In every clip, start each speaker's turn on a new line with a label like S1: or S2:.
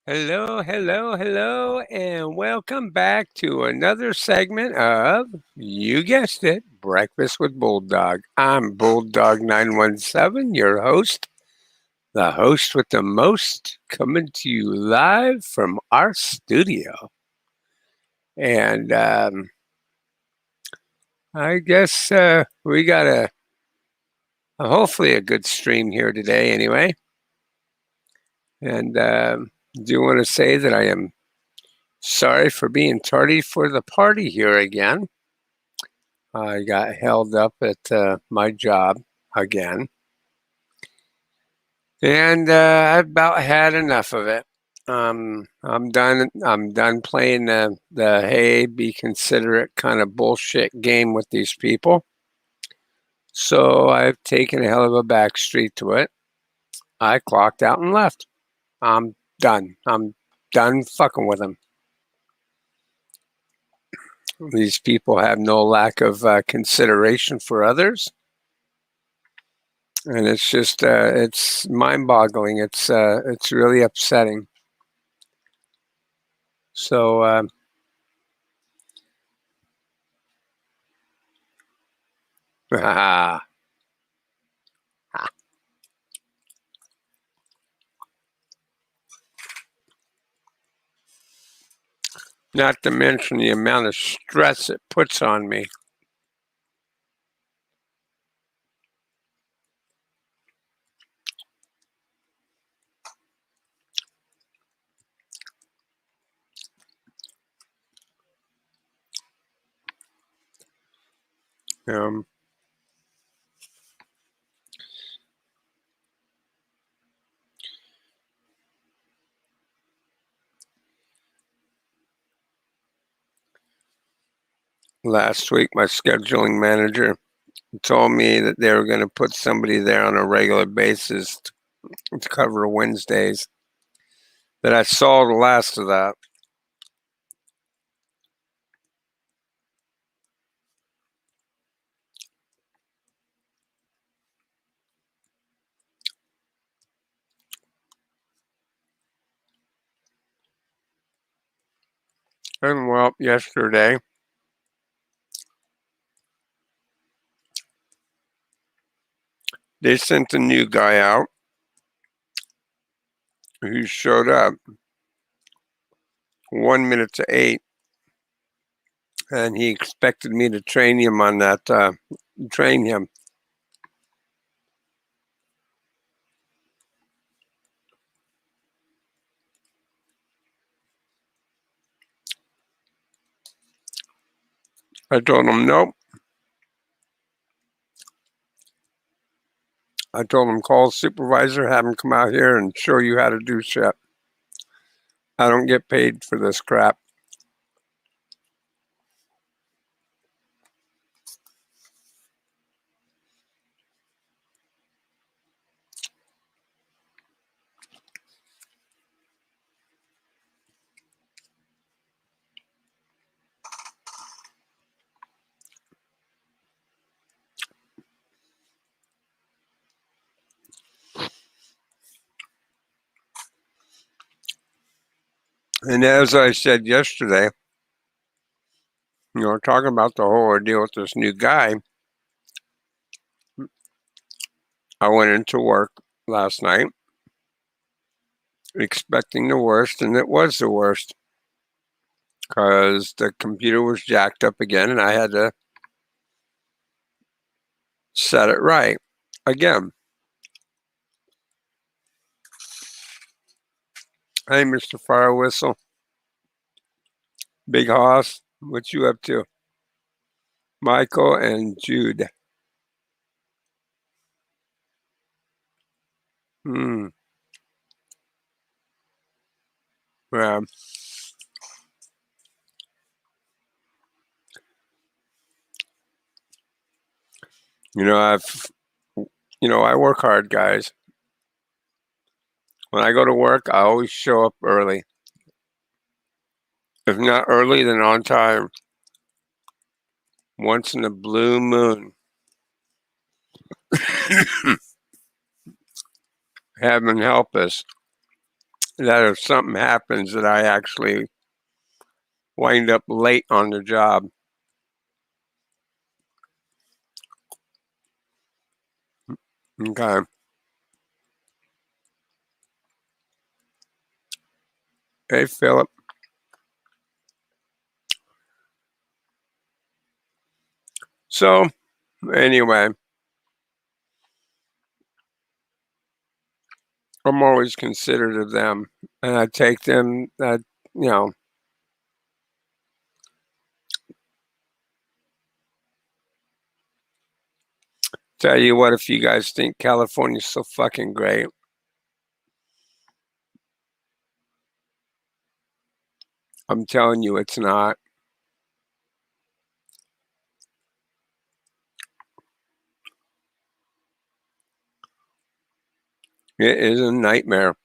S1: Hello, hello, hello, and welcome back to another segment of, you guessed it, Breakfast with Bulldog. I'm Bulldog 917, your host, the host with the most, coming to you live from our studio. And I guess we got hopefully a good stream here today, anyway. And do want to say that I am sorry for being tardy for the party here again. I got held up at my job again, and I've about had enough of it. I'm done. I'm done playing the hey, be considerate kind of bullshit game with these people. So I've taken a hell of a back street to it. I clocked out and left. I'm done. I'm done fucking with them. These people have no lack of consideration for others. And it's just it's mind-boggling. It's really upsetting. So not to mention the amount of stress it puts on me. Um, Last week, my scheduling manager told me that they were going to put somebody there on a regular basis to cover Wednesdays. That I saw the last of that. And well, yesterday, they sent a new guy out who showed up 1 minute to 8, and he expected me to train him on that. Train him. I told him nope. I told him call the supervisor, have him come out here and show you how to do shit. I don't get paid for this crap. And as I said yesterday, talking about the whole ordeal with this new guy, I went into work last night expecting the worst, and it was the worst because the computer was jacked up again, and I had to set it right again. Hey, Mr. Fire Whistle, Big Hoss, what you up to? Michael and Jude. Hmm. Yeah. You know, I work hard, guys. When I go to work, I always show up early. If not early, then on time. Once in a blue moon. Heaven help us. that if something happens that I actually wind up late on the job. Okay. Hey, Philip. So, anyway, I'm always considerate of them, and I take them, you know, tell you what, if you guys think California's so fucking great, I'm telling you it's not. It is a nightmare.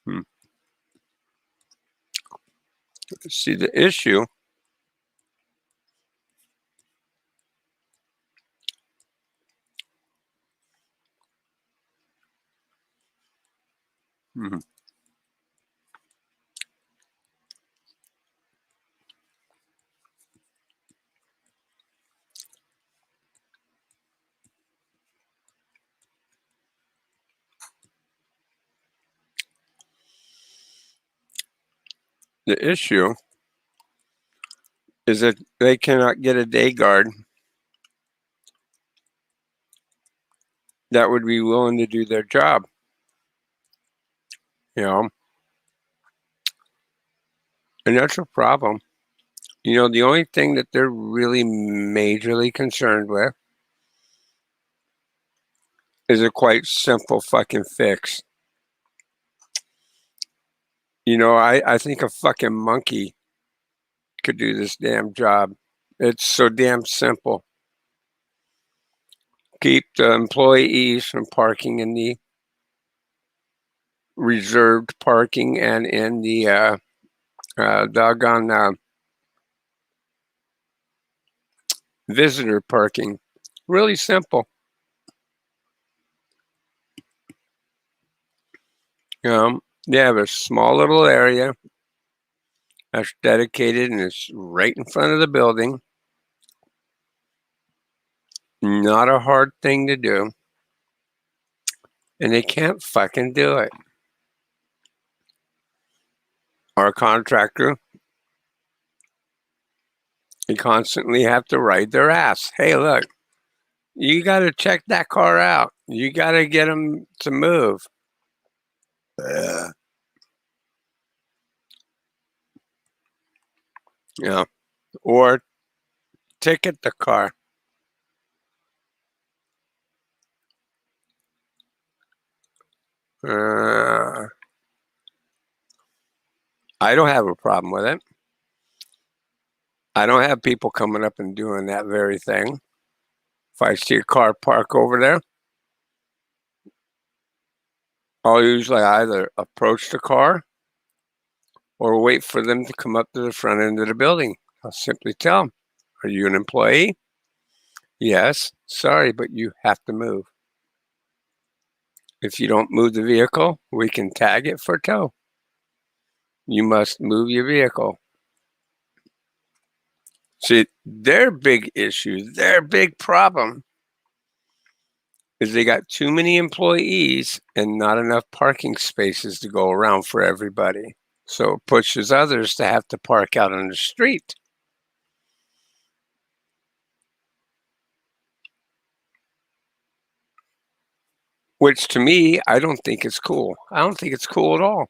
S1: Hmm. See, the issue, hmm, the issue is that they cannot get a day guard that would be willing to do their job. You know, and that's a problem. You know, the only thing that they're really majorly concerned with is a quite simple fucking fix. You know, I think a fucking monkey could do this damn job. It's so damn simple. Keep the employees from parking in the reserved parking and in the doggone visitor parking. Really simple. They have a small little area that's dedicated and it's right in front of the building. Not a hard thing to do. And they can't fucking do it. Our contractor, they constantly have to ride their ass. Hey, look, you got to check that car out. You got to get them to move. Yeah. Or ticket the car. Uh, I don't have a problem with it. I don't have people coming up and doing that very thing. If I see a car park over there, I'll usually either approach the car or wait for them to come up to the front end of the building. I'll simply tell them, are you an employee? Yes. Sorry, but you have to move. If you don't move the vehicle, we can tag it for tow. You must move your vehicle. See, their big issue, their big problem is they got too many employees and not enough parking spaces to go around for everybody. So it pushes others to have to park out on the street. which to me, I don't think is cool. I don't think it's cool at all.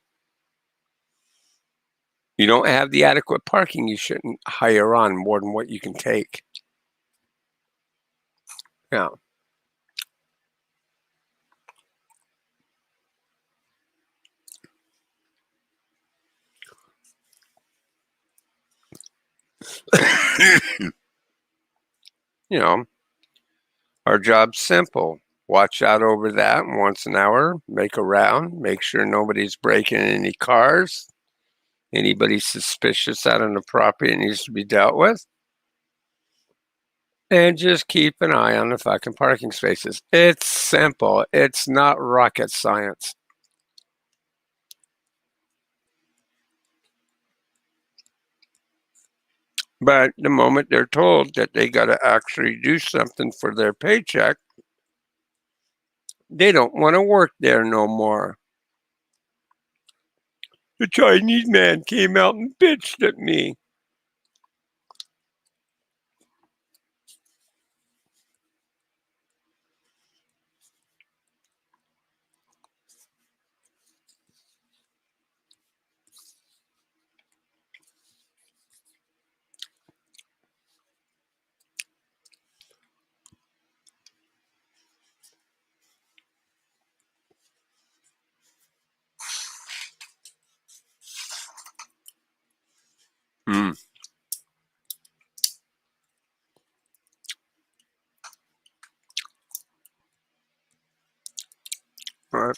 S1: You don't have the adequate parking, you shouldn't hire on more than what you can take. Yeah. You know, our job's simple. Watch out over that once an hour, make a round, make sure nobody's breaking any cars, anybody suspicious out on the property needs to be dealt with, and just keep an eye on the fucking parking spaces. It's simple. It's not rocket science. But the moment they're told that they got to actually do something for their paycheck, they don't want to work there no more. The Chinese man came out and bitched at me. Mm. Right.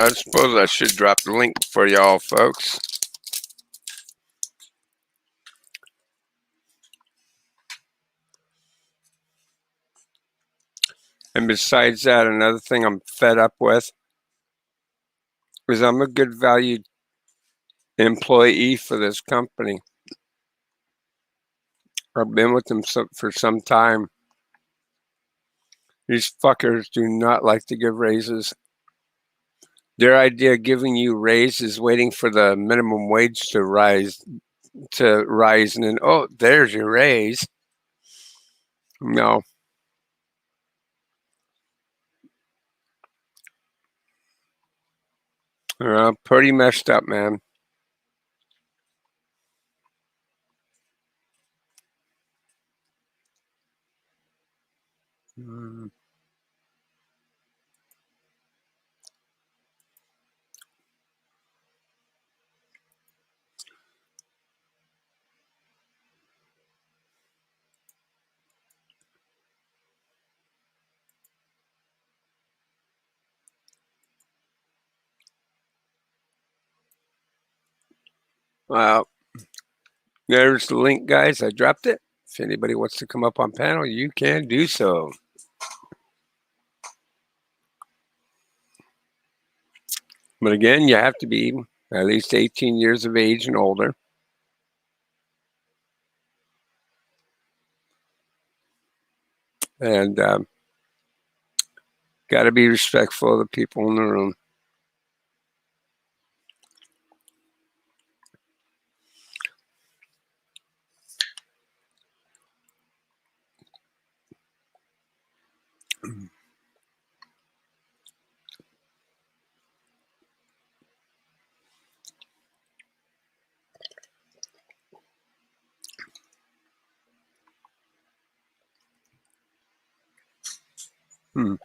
S1: I suppose I should drop the link for y'all folks. And besides that, another thing I'm fed up with is I'm a good valued employee for this company. I've been with them for some time. These fuckers do not like to give raises. Their idea of giving you raise is waiting for the minimum wage to rise, and then, oh, there's your raise. No. Pretty messed up, man. Mm. Well, there's the link, guys. I dropped it. If anybody wants to come up on panel, you can do so. But again, you have to be at least 18 years of age and older. And got to be respectful of the people in the room. Hmm.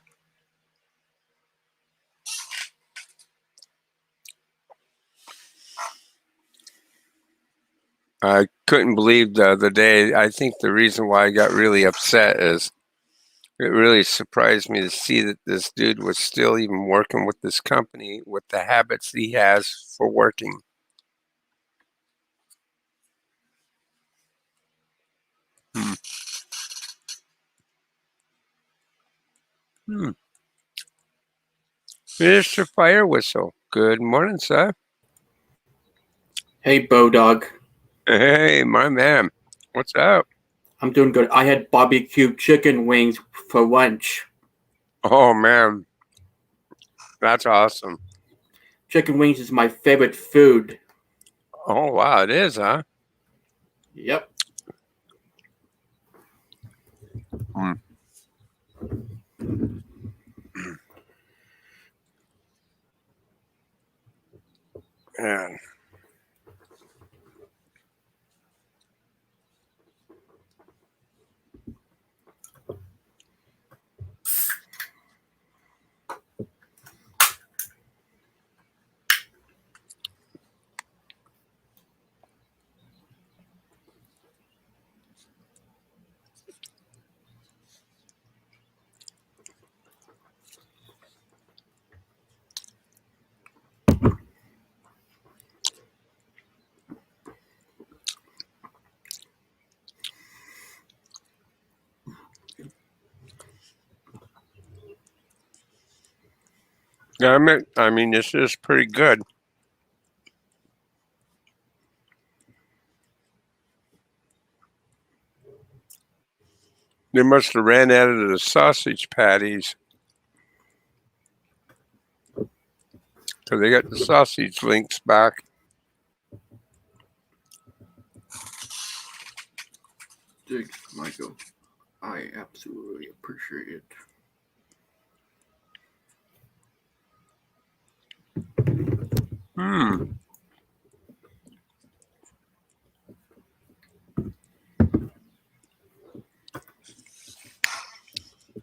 S1: I couldn't believe the other day. I think the reason why I got really upset is it really surprised me to see that this dude was still even working with this company with the habits he has for working. Hmm. Hmm. Mr. Fire Whistle. Good morning, sir.
S2: Hey, bulldog.
S1: Hey, my man. What's up?
S2: I'm doing good. I had barbecue chicken wings for lunch.
S1: Oh, man. That's awesome.
S2: Chicken wings is my favorite food.
S1: Oh, wow. It is, huh?
S2: Yep.
S1: Mm. Man. I mean, this is pretty good. They must have ran out of the sausage patties. Because they got the sausage links back.
S2: Thanks, Michael. I absolutely appreciate it.
S1: Hmm.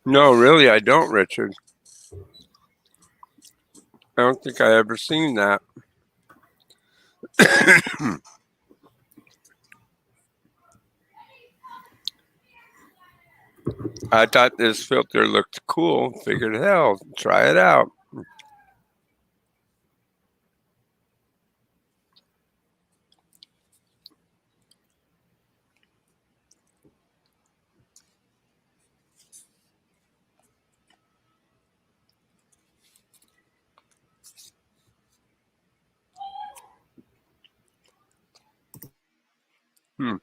S1: No, really, I don't, Richard. I don't think I ever seen that. I thought this filter looked cool. Figured, hell, try it out. Hmm.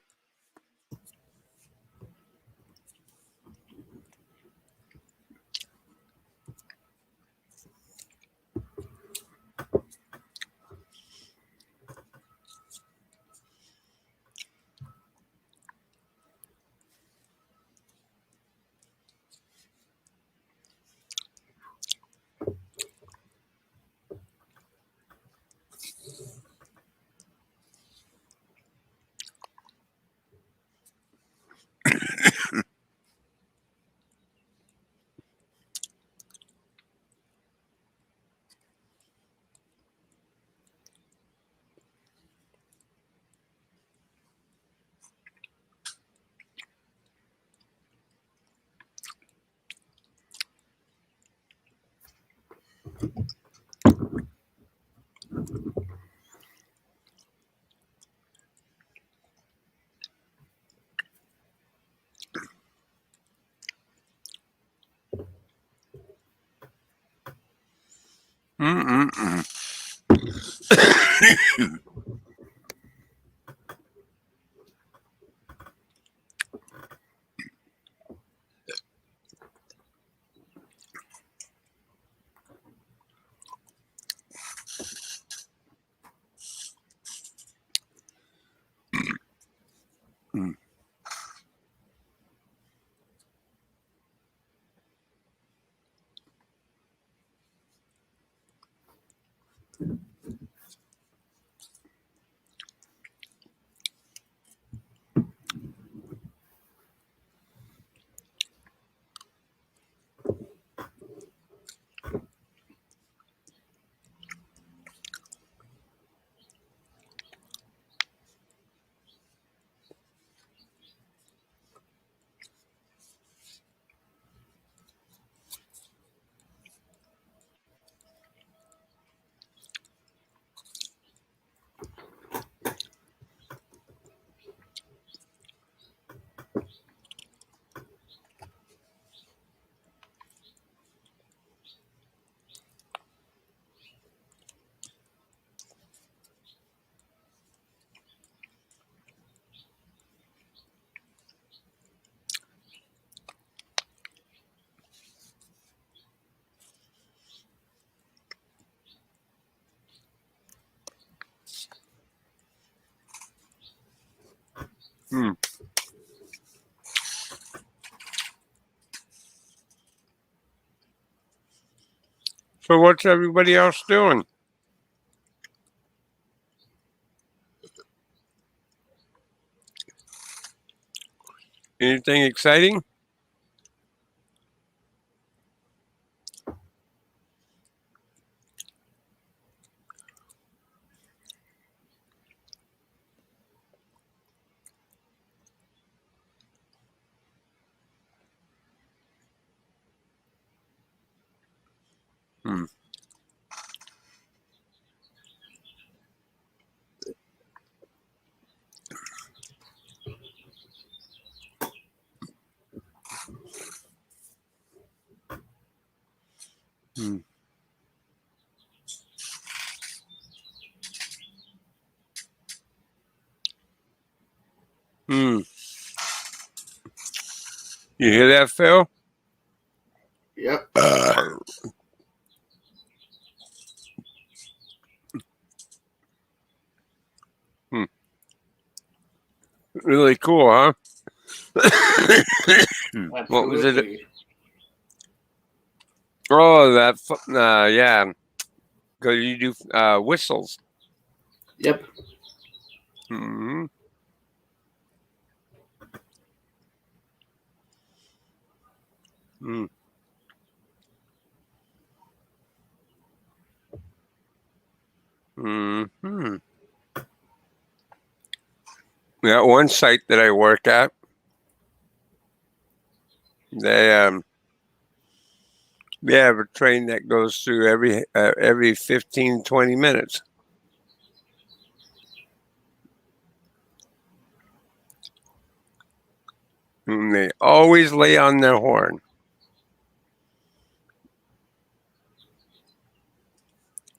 S1: Mm-mm-mm. Mm. Hmm. So what's everybody else doing? Anything exciting? Hmm. Hmm. Hmm. You hear that, Phil?
S2: Yep.
S1: Hmm. Really cool, huh? What was it?
S2: Absolutely.
S1: Oh, that. Yeah. Because you do whistles.
S2: Yep.
S1: Hmm. Hmm. Hmm. Yeah, one site that I work at, they they have a train that goes through every 15, 20 minutes. And they always lay on their horn.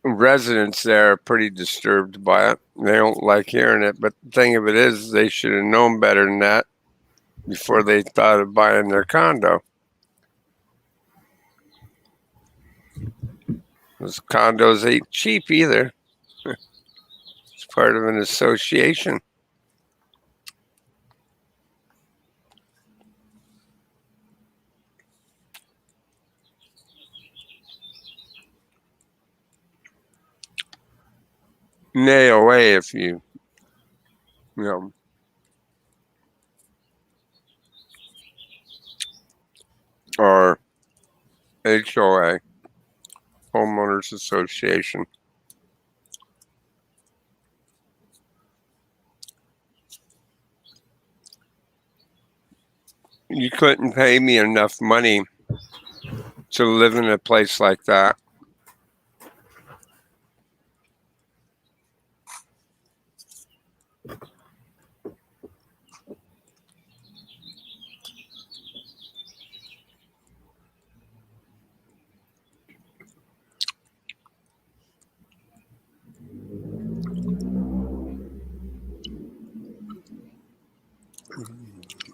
S1: Residents there are pretty disturbed by it. They don't like hearing it, but the thing of it is, they should have known better than that before they thought of buying their condo. Those condos ain't cheap either. It's part of an association. Nay away if you know, or HOA, homeowners association. You couldn't pay me enough money to live in a place like that.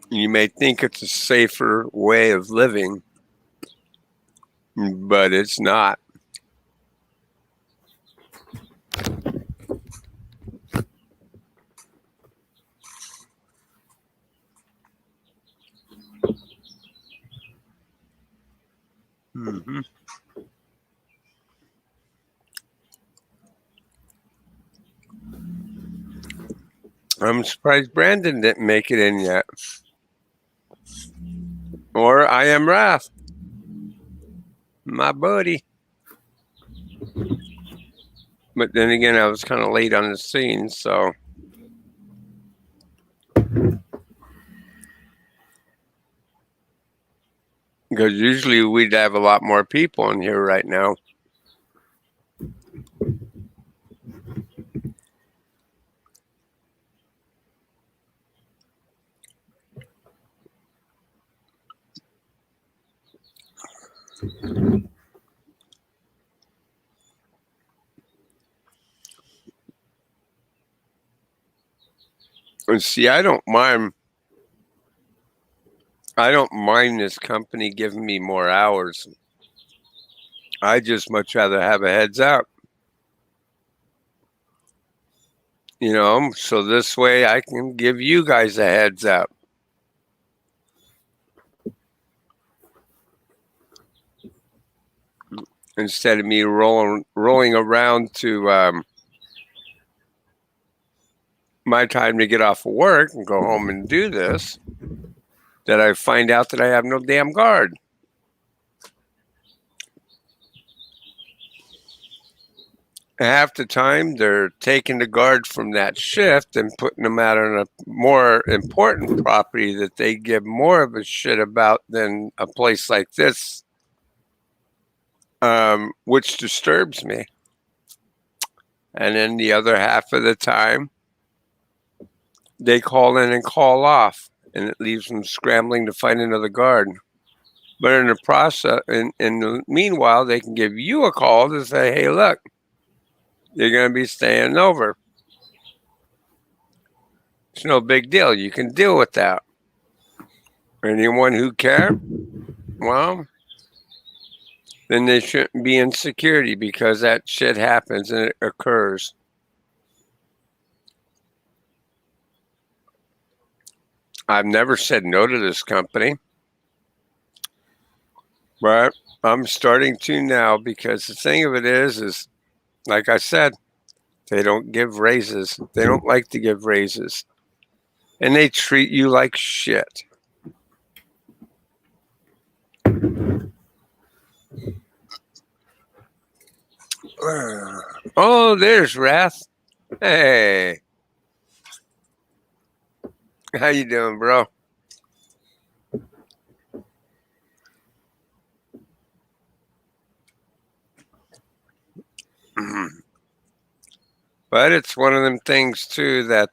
S1: You may think it's a safer way of living, but it's not. Hmm. I'm surprised Brandon didn't make it in yet. Or I am Wrath, my buddy. But then again, I was kind of late on the scene, so. Because usually we'd have a lot more people in here right now. And see, I don't mind. I don't mind this company giving me more hours. I just much rather have a heads up. So this way I can give you guys a heads up. Instead of me rolling around to my time to get off of work and go home and do this, that I find out that I have no damn guard. Half the time they're taking the guard from that shift and putting them out on a more important property that they give more of a shit about than a place like this, which disturbs me. And then the other half of the time, they call in and call off, and it leaves them scrambling to find another guard. But in the process, in the meanwhile, they can give you a call to say, "Hey, look, you're going to be staying over. It's no big deal. You can deal with that." Anyone who cares, well, then they shouldn't be in security because that shit happens and it occurs. I've never said no to this company, but I'm starting to now because the thing of it is like I said, they don't give raises. They don't like to give raises. And they treat you like shit. Oh, there's Wrath. Hey. How you doing, bro? But it's one of them things, too, that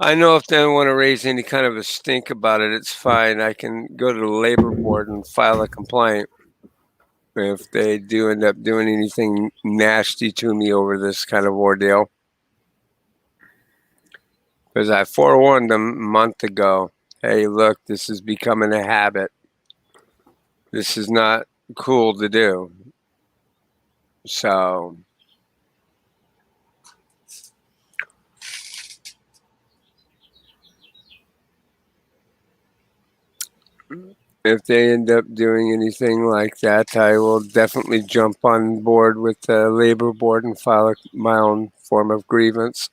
S1: I know if they don't want to raise any kind of a stink about it, it's fine. I can go to the labor board and file a complaint if they do end up doing anything nasty to me over this kind of ordeal. Because I forewarned them a month ago, hey, look, this is becoming a habit. This is not cool to do. So if they end up doing anything like that, I will definitely jump on board with the labor board and file my own form of grievance.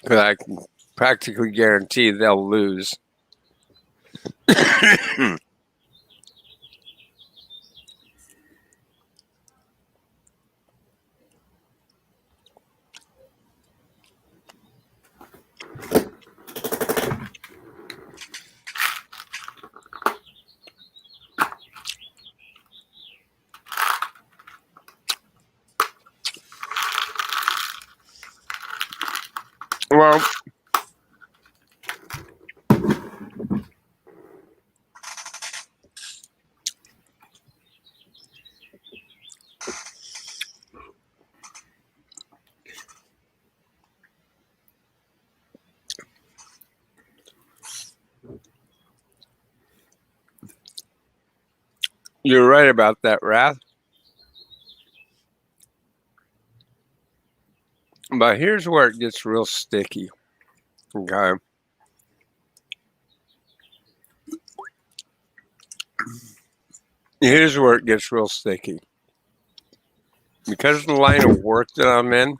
S1: Because I can practically guarantee they'll lose. Well, you're right about that, Wrath. But here's where it gets real sticky. Okay. Here's where it gets real sticky. Because of the line of work that I'm in,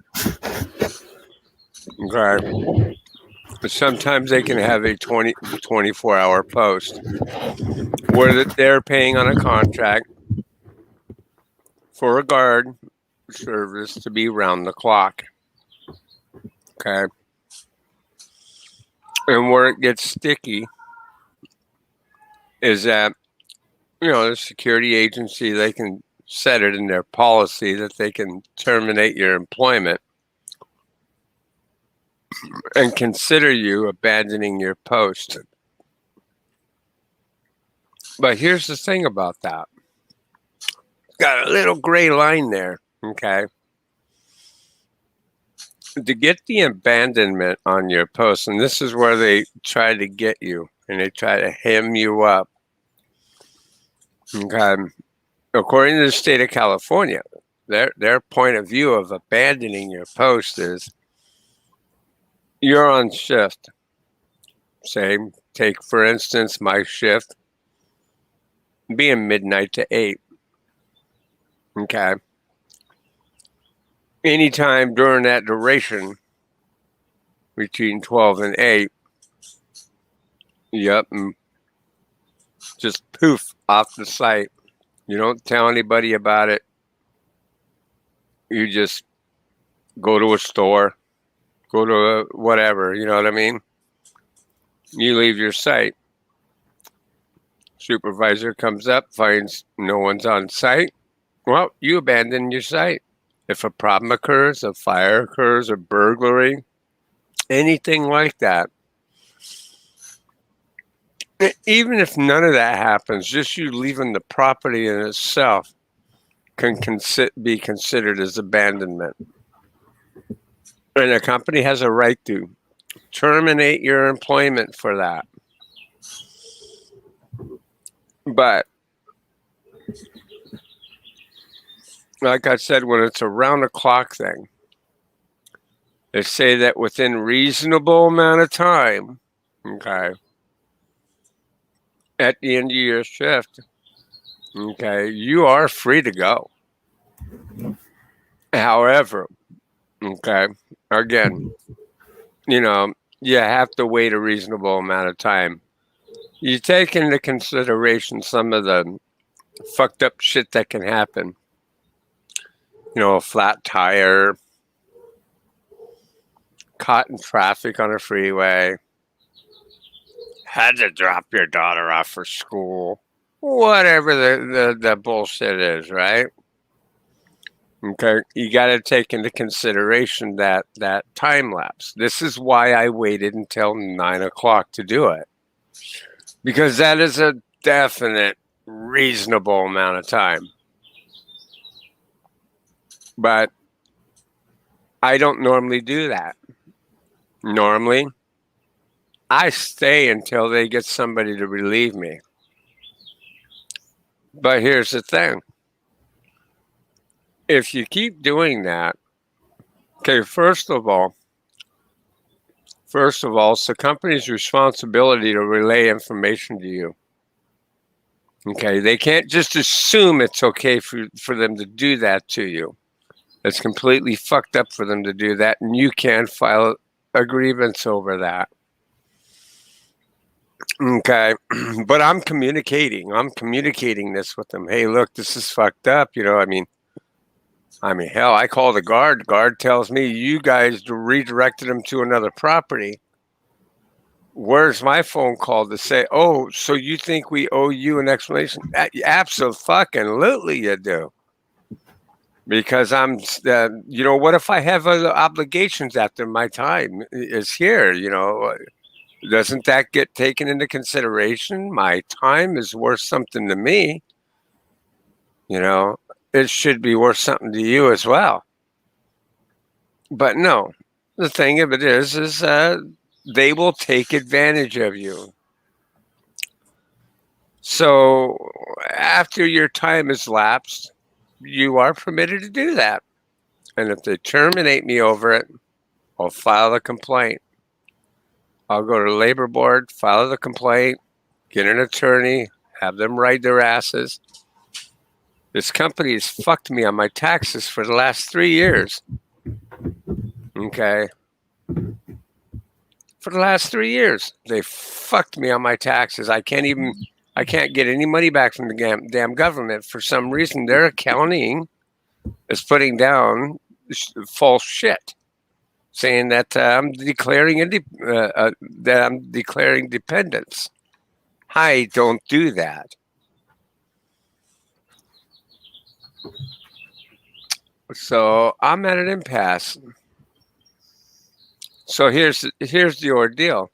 S1: okay, sometimes they can have a 24-hour post where they're paying on a contract for a guard service to be round the clock. Okay. And where it gets sticky is that, the security agency, they can set it in their policy that they can terminate your employment and consider you abandoning your post. But here's the thing about that. Got a little gray line there, okay? To get the abandonment on your post, and this is where they try to get you, and they try to hem you up, okay? according to the state of California, their point of view of abandoning your post is you're on shift. Say, take for instance my shift being midnight to 8. Okay. Anytime during that duration between 12 and 8, yep, and just poof off the site. You don't tell anybody about it. You just go to a store, go to a whatever, you know what I mean? You leave your site. Supervisor comes up, finds no one's on site. Well, you abandon your site. If a problem occurs, a fire occurs, a burglary, anything like that, even if none of that happens, just you leaving the property in itself can be considered as abandonment. And a company has a right to terminate your employment for that. But like I said, when it's a round the clock thing, they say that within reasonable amount of time, okay, at the end of your shift, okay, you are free to go. However, okay, again, you know, you have to wait a reasonable amount of time. You take into consideration some of the fucked up shit that can happen. You know, a flat tire, caught in traffic on a freeway, had to drop your daughter off for school, whatever the bullshit is, right? Okay, you got to take into consideration that time lapse. This is why I waited until 9 o'clock to do it, because that is a definite reasonable amount of time. But I don't normally do that. Normally, I stay until they get somebody to relieve me. But here's the thing. If you keep doing that, okay, first of all, it's the company's responsibility to relay information to you. Okay, they can't just assume it's okay for them to do that to you. It's completely fucked up for them to do that, and you can file a grievance over that. Okay, but I'm communicating this with them. Hey, look, this is fucked up. You know, I mean, hell, I call the guard. Guard tells me you guys redirected him to another property. Where's my phone call to say, oh, so you think we owe you an explanation? Absolutely, you do. Because I'm, you know, what if I have other obligations after my time is here? You know, doesn't that get taken into consideration? My time is worth something to me. You know, it should be worth something to you as well. But no, the thing of it is they will take advantage of you. So after your time has lapsed, you are permitted to do that. And if they terminate me over it, I'll file a complaint. I'll go to the labor board, file the complaint, get an attorney, have them write their asses. This company has fucked me on my taxes for the last 3 years. Okay. For the last 3 years, they fucked me on my taxes. I can't get any money back from the damn government. For some reason, their accounting is putting down false shit, saying that I'm declaring dependence. I don't do that. So I'm at an impasse. So here's the ordeal.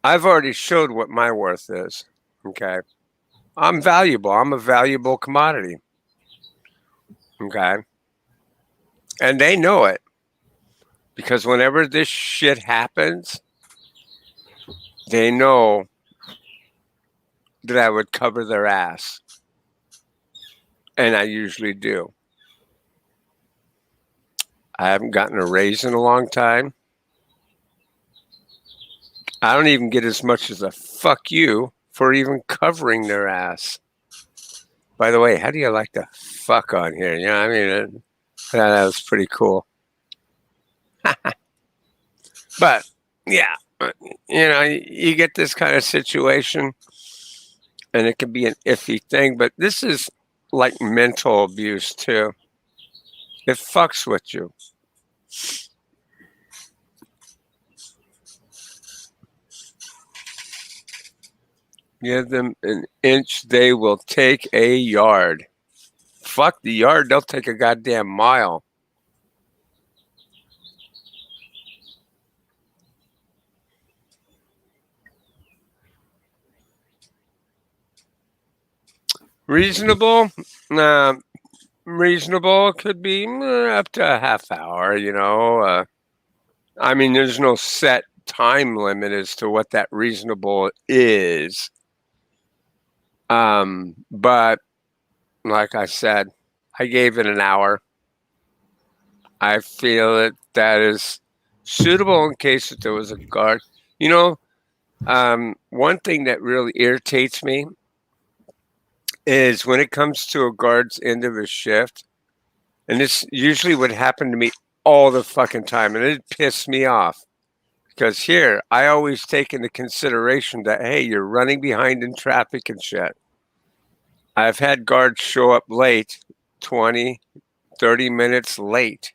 S1: I've already showed what my worth is. Okay. I'm valuable. I'm a valuable commodity. Okay. And they know it. Because whenever this shit happens, they know that I would cover their ass. and I usually do. I haven't gotten a raise in a long time. I don't even get as much as a fuck you for even covering their ass. By the way, how do you like the fuck on here? You know, I mean, that was pretty cool. But yeah, you know, you get this kind of situation, and it can be an iffy thing. But this is like mental abuse too. It fucks with you. Give them an inch, they will take a yard. Fuck the yard, they'll take a goddamn mile. Reasonable? Uh, Reasonable could be up to a half hour, you know. I mean, there's no set time limit as to what that reasonable is. But like I said, I gave it an hour. I feel that is suitable in case that there was a guard. You know, one thing that really irritates me is when it comes to a guard's end of a shift, and this usually would happen to me all the fucking time, and it pissed me off. Because here, I always take into consideration that, hey, you're running behind in traffic and shit. I've had guards show up late, 20, 30 minutes late.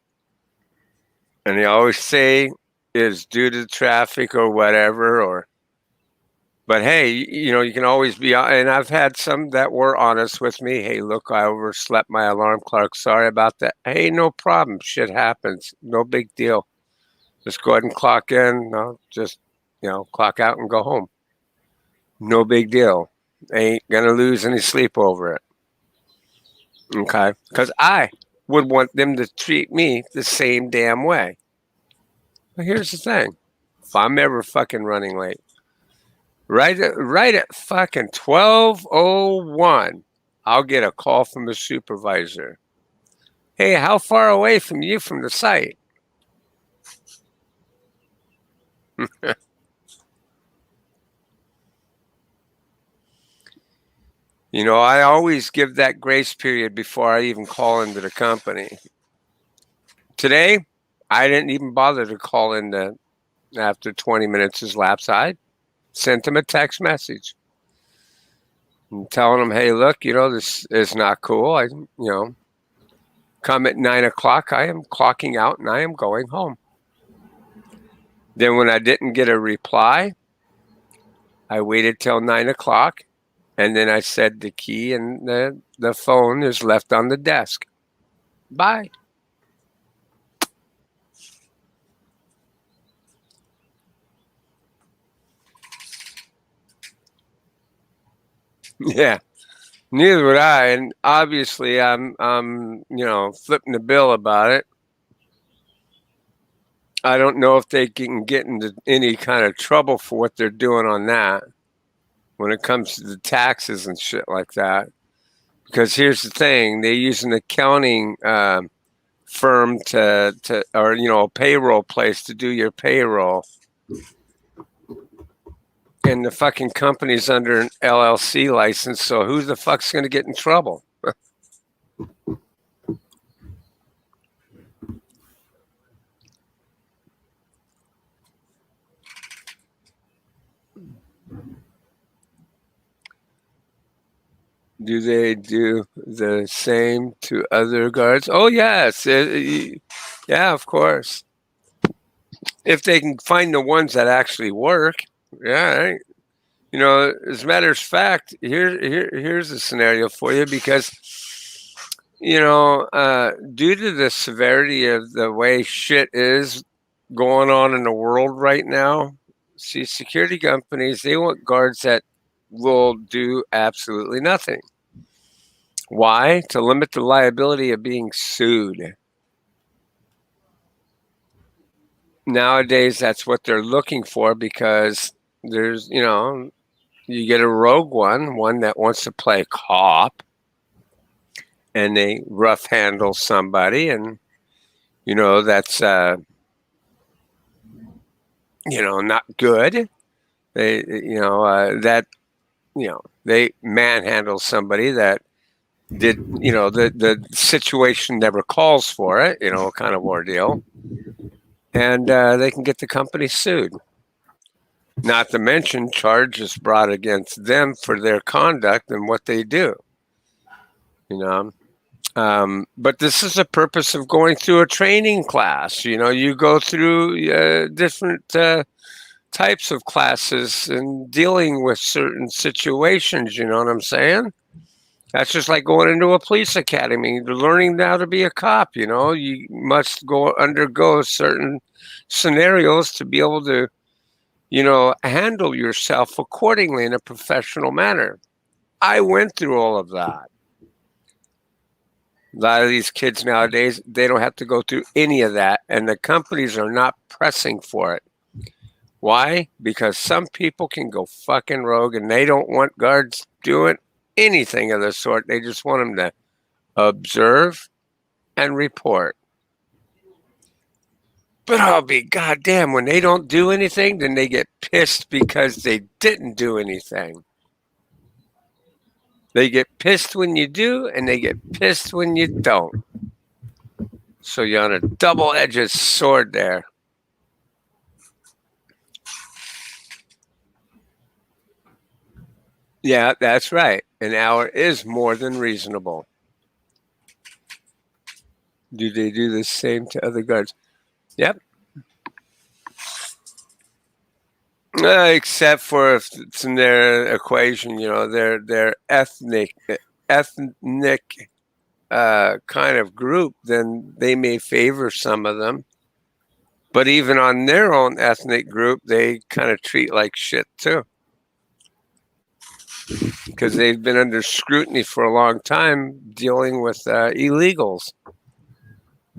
S1: And they always say it's due to traffic or whatever, but hey, you know, you can always be, and I've had some that were honest with me. Hey, look, I overslept my alarm clock. Sorry about that. Hey, no problem. Shit happens. No big deal. Just go ahead and clock in. No, just, you know, clock out and go home. No big deal. Ain't gonna lose any sleep over it. Okay? Because I would want them to treat me the same damn way. But here's the thing. If I'm ever fucking running late, right at fucking 12:01, I'll get a call from the supervisor. Hey, how far away from you from the site? You know, I always give that grace period before I even call into the company. Today, I didn't even bother to call in after 20 minutes has lapsed. I sent them a text message and telling them, hey, look, you know, this is not cool. You know, come at 9 o'clock. I am clocking out and I am going home. Then when I didn't get a reply, I waited till 9 o'clock, and then I said the key and the phone is left on the desk. Bye. Yeah, neither would I. And obviously, I'm you know, flipping the bill about it. I don't know if they can get into any kind of trouble for what they're doing on that when it comes to the taxes and shit like that. Because here's the thing: they use an accounting firm to or, you know, a payroll place to do your payroll, and the fucking company's under an LLC license. So who the fuck's going to get in trouble? Do they do the same to other guards? Oh, yes. Yeah, of course. If they can find the ones that actually work. Yeah. You know, as a matter of fact, here's a scenario for you because, you know, due to the severity of the way shit is going on in the world right now, see, security companies, they want guards that will do absolutely nothing. Why? To limit the liability of being sued. Nowadays, that's what they're looking for because there's, you know, you get a rogue one that wants to play cop, and they rough handle somebody, and that's not good. They that they manhandle somebody that did the situation never calls for it, kind of ordeal, and they can get the company sued. Not to mention charges brought against them for their conduct and what they do. But this is the purpose of going through a training class. You go through different types of classes and dealing with certain situations. You know what I'm saying? That's just like going into a police academy, learning how to be a cop. You must undergo certain scenarios to be able to, handle yourself accordingly in a professional manner. I went through all of that. A lot of these kids nowadays, they don't have to go through any of that, and the companies are not pressing for it. Why? Because some people can go fucking rogue, and they don't want guards doing anything of the sort. They just want them to observe and report. But I'll be goddamn, when they don't do anything, then they get pissed because they didn't do anything. They get pissed when you do, and they get pissed when you don't. So you're on a double-edged sword there. Yeah, that's right. An hour is more than reasonable. Do they do the same to other guards? Yep. Except for if it's in their equation, their ethnic kind of group, then they may favor some of them. But even on their own ethnic group, they kind of treat like shit too. Because they've been under scrutiny for a long time dealing with illegals.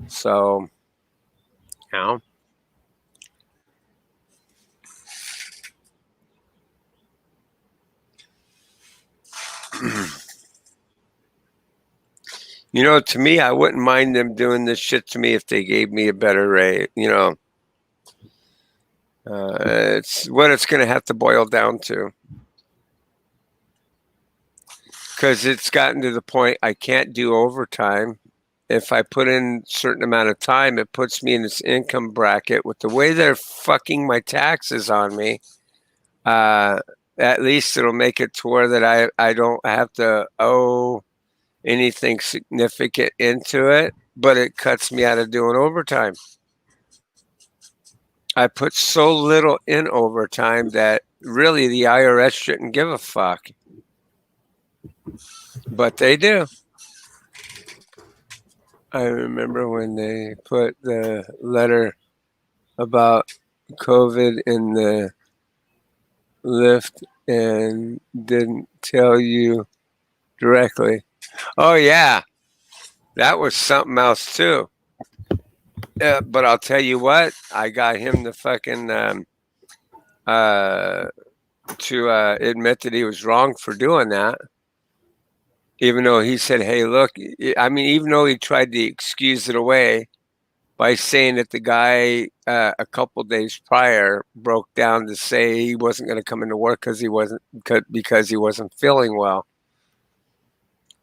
S1: So, to me, I wouldn't mind them doing this shit to me if they gave me a better rate. It's what it's going to have to boil down to. Because it's gotten to the point I can't do overtime. If I put in a certain amount of time, it puts me in this income bracket. With the way they're fucking my taxes on me, at least it'll make it to where that I don't have to owe anything significant into it, but it cuts me out of doing overtime. I put so little in overtime that really the IRS shouldn't give a fuck. But they do. I remember when they put the letter about COVID in the lift and didn't tell you directly. Oh, yeah. That was something else, too. But I'll tell you what, I got him to fucking to admit that he was wrong for doing that. Even though he said, hey, look, even though he tried to excuse it away by saying that the guy a couple days prior broke down to say he wasn't going to come into work because he wasn't feeling well.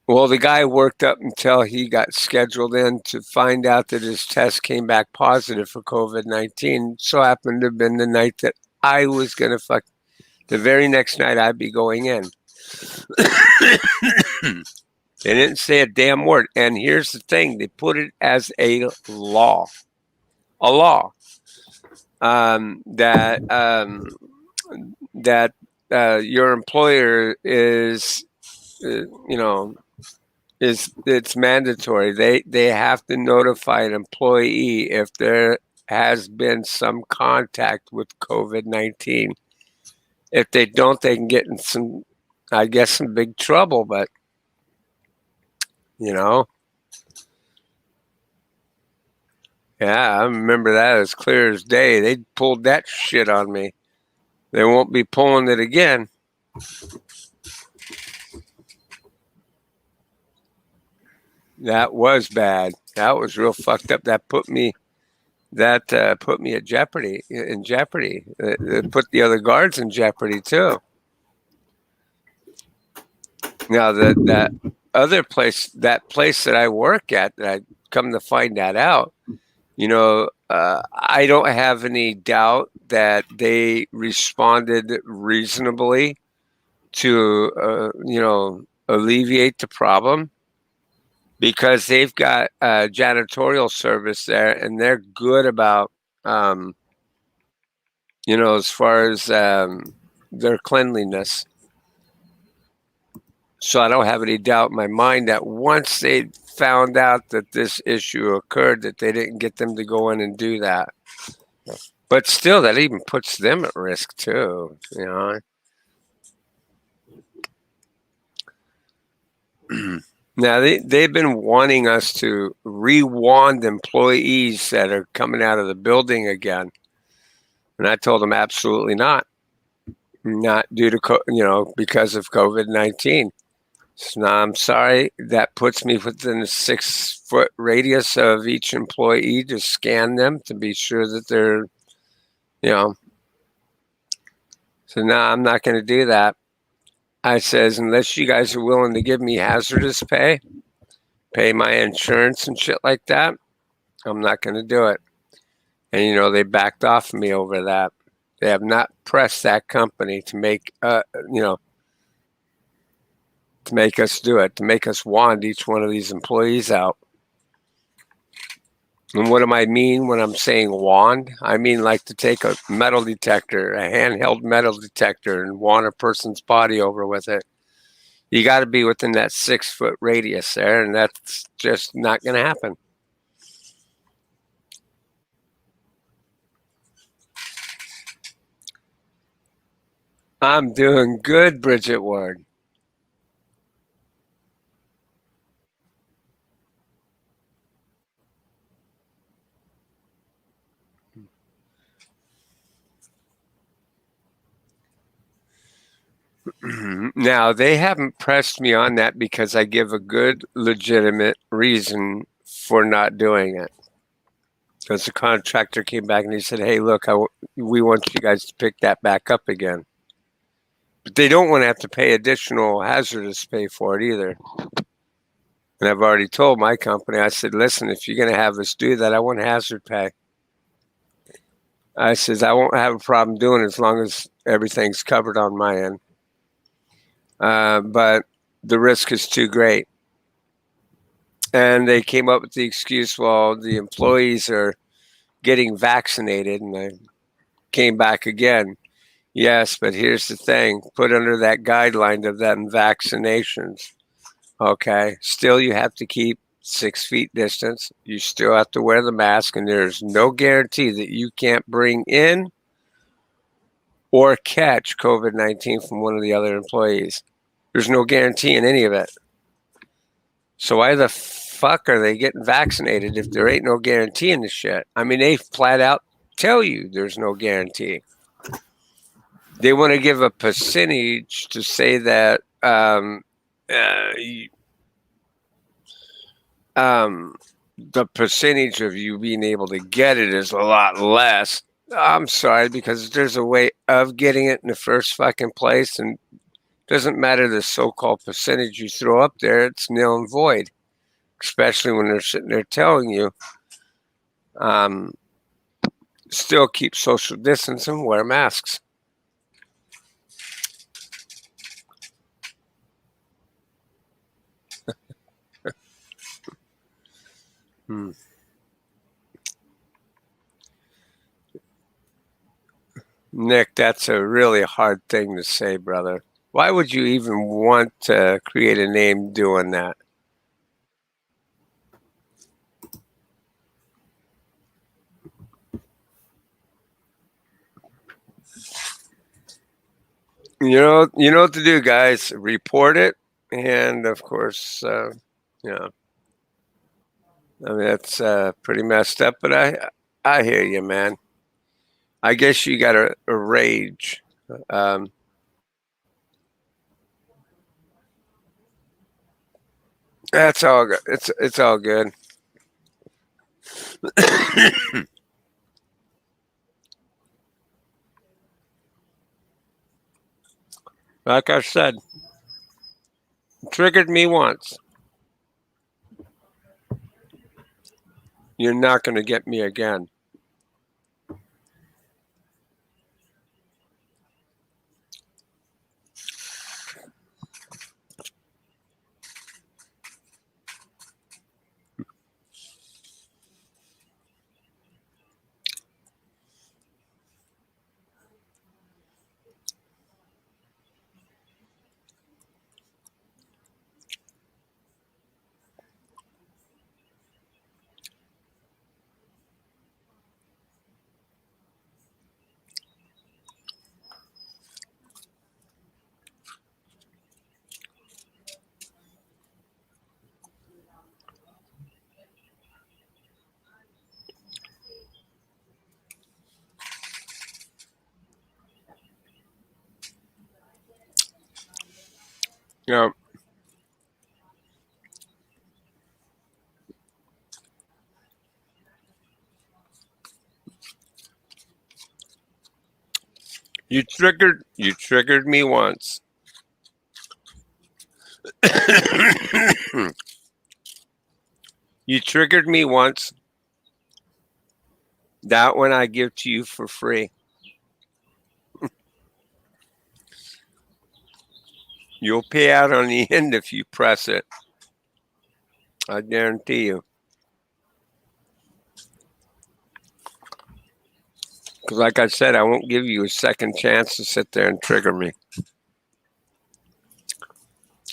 S1: Well, the guy worked up until he got scheduled in to find out that his test came back positive for COVID-19. So happened to have been the night that I was going to the very next night I'd be going in. They didn't say a damn word. And here's the thing. They put it as a law. A law. That your employer is, it's mandatory. They have to notify an employee if there has been some contact with COVID-19. If they don't, they can get in some big trouble. But yeah, I remember that as clear as day. They pulled that shit on me. They won't be pulling it again. That was bad. That was real fucked up. That put me at jeopardy in jeopardy. It put the other guards in jeopardy too. Now that other place, that place that I work at, that I come to find that out, I don't have any doubt that they responded reasonably to, alleviate the problem because they've got a janitorial service there and they're good about, um, as far as their cleanliness. So I don't have any doubt in my mind that once they found out that this issue occurred, that they didn't get them to go in and do that. But still, that even puts them at risk too. Now they've been wanting us to re-wand employees that are coming out of the building again, and I told them absolutely not due to because of COVID-19. So now I'm sorry, that puts me within a 6-foot radius of each employee to scan them to be sure that they're, you know. So now I'm not going to do that. I says, unless you guys are willing to give me hazardous pay my insurance and shit like that, I'm not going to do it. And, they backed off of me over that. They have not pressed that company to make, to make us do it, to make us wand each one of these employees out. And what do I mean when I'm saying wand? I mean like to take a metal detector, a handheld metal detector, and wand a person's body over with it. You got to be within that 6-foot radius there, and that's just not going to happen. I'm doing good, Bridget Ward. Now, they haven't pressed me on that because I give a good, legitimate reason for not doing it. Because the contractor came back and he said, hey, look, we want you guys to pick that back up again. But they don't want to have to pay additional hazardous pay for it either. And I've already told my company, I said, listen, if you're going to have us do that, I want hazard pay. I says, I won't have a problem doing it as long as everything's covered on my end. But the risk is too great. And they came up with the excuse, well, the employees are getting vaccinated. And I came back again. Yes, but here's the thing. Put under that guideline of them vaccinations. Okay. Still, you have to keep 6 feet distance. You still have to wear the mask. And there's no guarantee that you can't bring in or catch COVID-19 from one of the other employees. There's no guarantee in any of it. So why the fuck are they getting vaccinated if there ain't no guarantee in the shit? I mean, they flat out tell you there's no guarantee. They want to give a percentage to say that the percentage of you being able to get it is a lot less. I'm sorry, because there's a way of getting it in the first fucking place, and it doesn't matter the so-called percentage you throw up there, it's nil and void, especially when they're sitting there telling you still keep social distance and wear masks. Nick, that's a really hard thing to say, brother. Why would you even want to create a name doing that? You know what to do, guys. Report it, and of course, I mean that's pretty messed up. But I hear you, man. I guess you got a rage. Um, That's all good. It's all good. Like I said, triggered me once. You're not going to get me again. You know, you triggered me once. You triggered me once. That one I give to you for free. You'll pay out on the end if you press it. I guarantee you. Because, like I said, I won't give you a second chance to sit there and trigger me.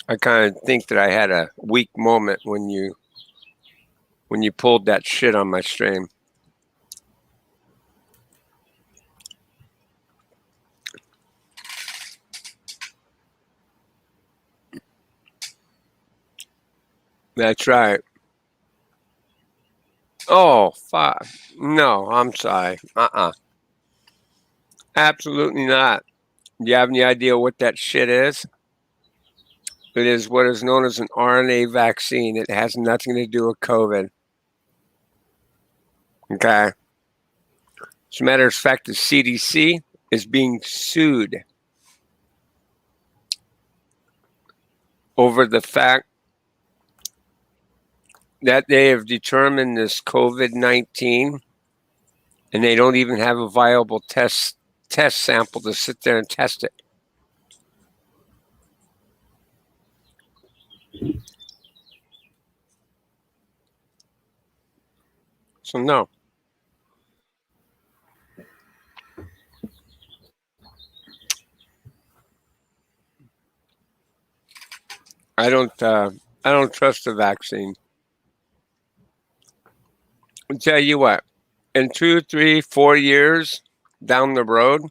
S1: I kind of think that I had a weak moment when you pulled that shit on my stream. That's right. Oh, fuck. No, I'm sorry. Absolutely not. Do you have any idea what that shit is? It is what is known as an RNA vaccine. It has nothing to do with COVID. Okay. As a matter of fact, the CDC is being sued over the fact that they have determined this COVID-19 and they don't even have a viable test sample to sit there and test it. So no. I don't trust the vaccine. I'll tell you what, in 2, 3, 4 years down the road,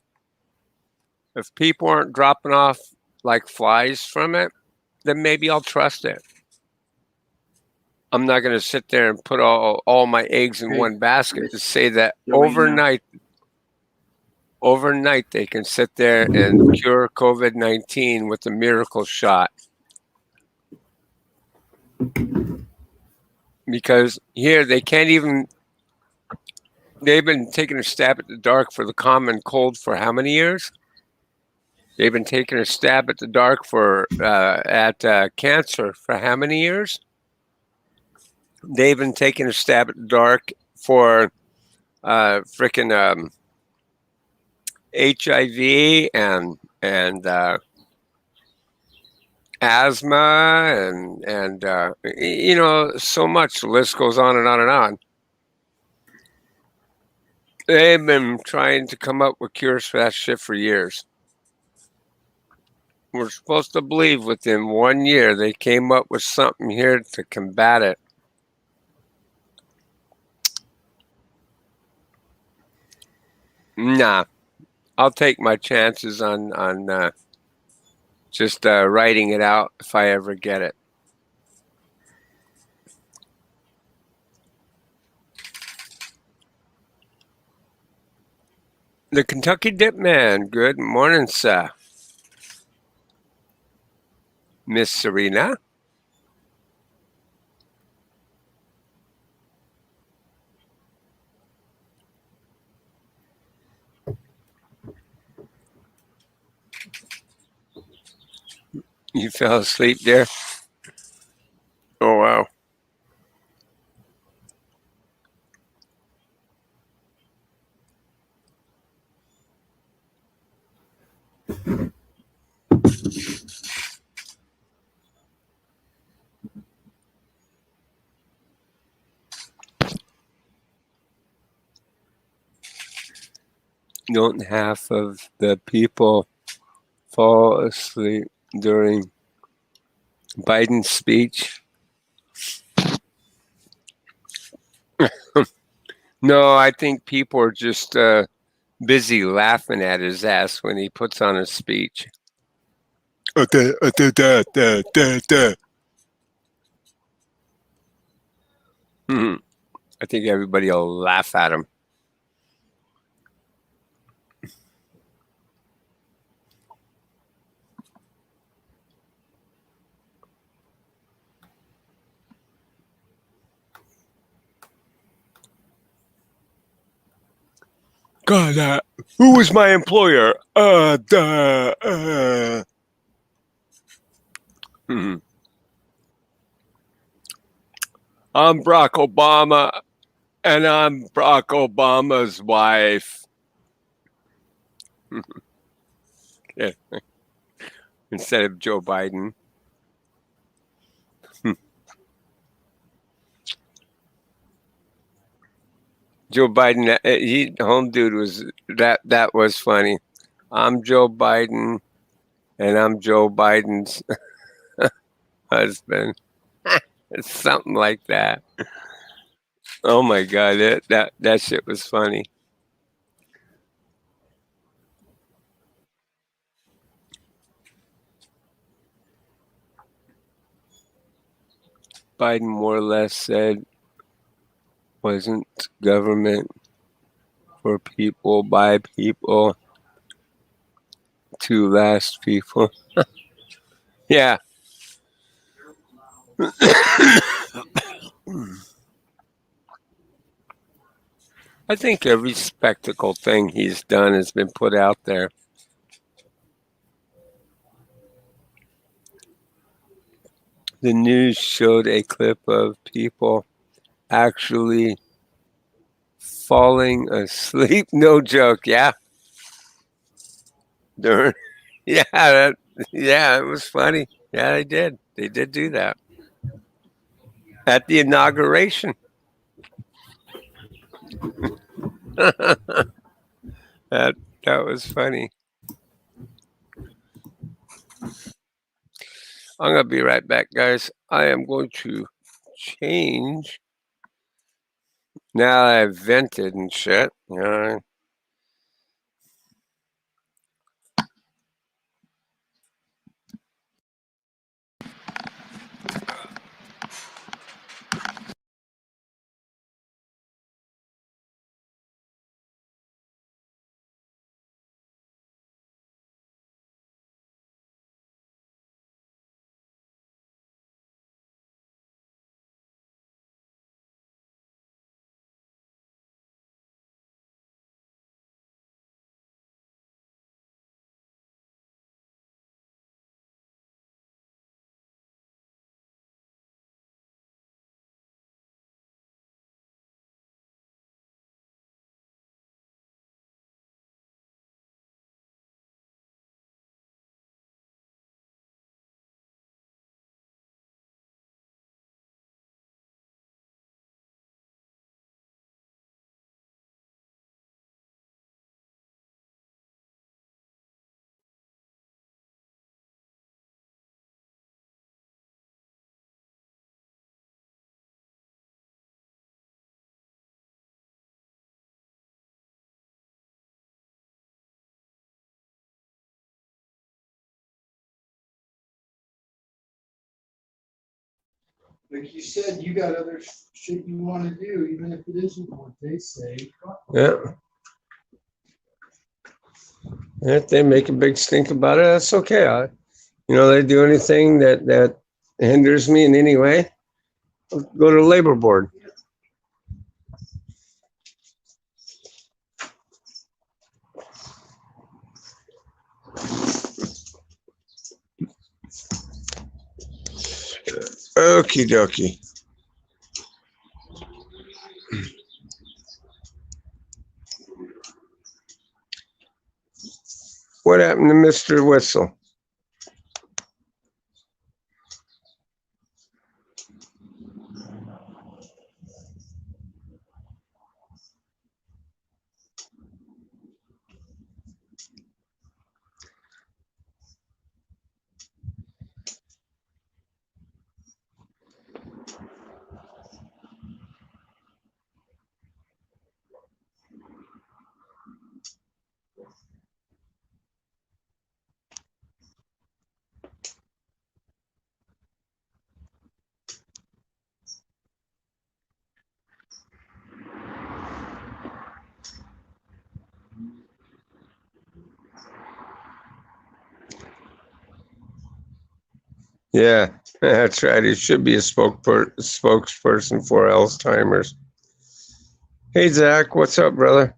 S1: if people aren't dropping off like flies from it, then maybe I'll trust it. I'm not going to sit there and put all my eggs in one basket to say that overnight they can sit there and cure COVID-19 with a miracle shot. Because here they can't even, they've been taking a stab at the dark for the common cold for how many years? They've been taking a stab at the dark for cancer for how many years? They've been taking a stab at the dark for freaking HIV and asthma and you know, so much. The list goes on and on and on. They've been trying to come up with cures for that shit for years. We're supposed to believe within 1 year they came up with something here to combat it. Nah, I'll take my chances on just writing it out if I ever get it. The Kentucky Dip Man. Good morning, sir. Miss Serena. You fell asleep there? Oh, wow. Don't half of the people fall asleep during Biden's speech? No, I think people are just busy laughing at his ass when he puts on a speech. Mhm. I think everybody will laugh at him. God, who was my employer? Mhm. I'm Barack Obama, and I'm Barack Obama's wife. Yeah, instead of Joe Biden. Joe Biden, home dude was that was funny. I'm Joe Biden, and I'm Joe Biden's husband. It's something like that. Oh my god, that shit was funny. Biden more or less said wasn't government for people by people to last people. Yeah. I think every spectacle thing he's done has been put out there. The news showed a clip of people actually falling asleep. No joke. Yeah. During, yeah, it was funny. Yeah, they did. They did do that at the inauguration. that that was funny. I'm gonna be right back, guys. I am going to change now that I've vented and shit.
S3: Like you said, you got other shit you want to do, even if it isn't what they say.
S1: Yeah. If they make a big stink about it, that's okay. They do anything that hinders me in any way, I'll go to the labor board. Okie dokie. What happened to Mr. Whistle? Yeah, that's right. He should be a spokesperson for Alzheimer's. Hey, Zach, what's up, brother?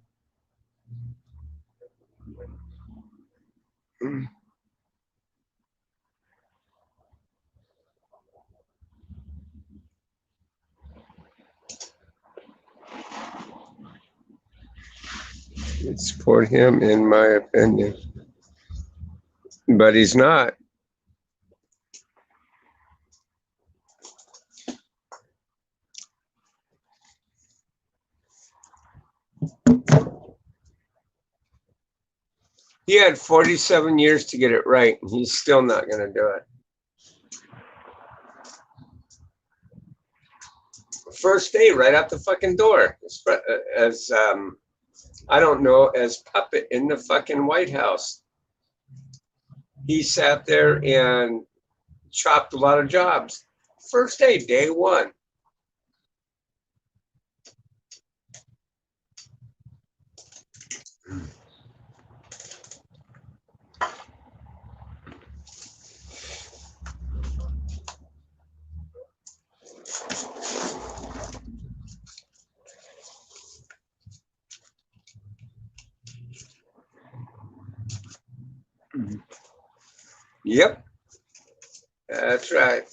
S1: I'd support him, in my opinion. But he's not. He had 47 years to get it right, and he's still not going to do it. First day, right out the fucking door, as I don't know, as puppet in the fucking White House. He sat there and chopped a lot of jobs. First day, day one. Yep, that's right.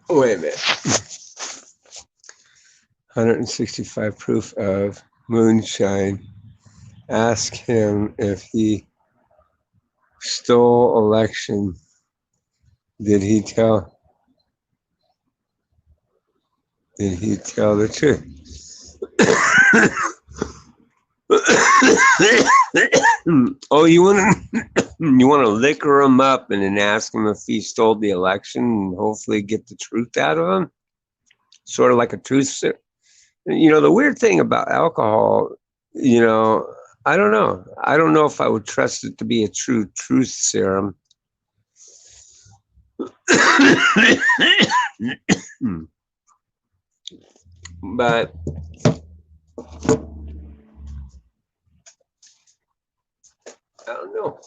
S1: Wait a minute. 165 proof of moonshine. Ask him if he stole election. Did he tell the truth? Oh, you want to liquor him up and then ask him if he stole the election and hopefully get the truth out of him? Sort of like a truth. The weird thing about alcohol, I don't know. I don't know if I would trust it to be a true truth serum. But I don't know.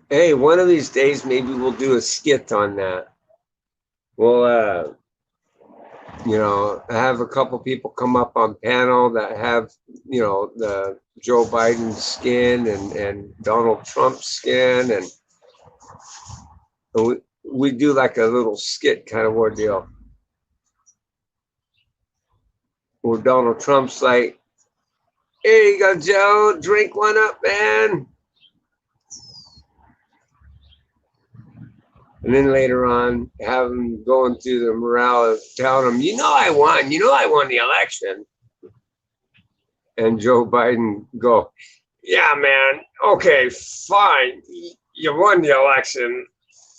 S1: Hey, one of these days, maybe we'll do a skit on that. We'll, have a couple people come up on panel that have, the Joe Biden skin and Donald Trump skin, and we do like a little skit kind of ordeal. Where Donald Trump's like, "Here you go, Joe, drink one up, man." And then later on, have him going through the morale of telling him, I won the election. And Joe Biden go, yeah, man, okay, fine. You won the election.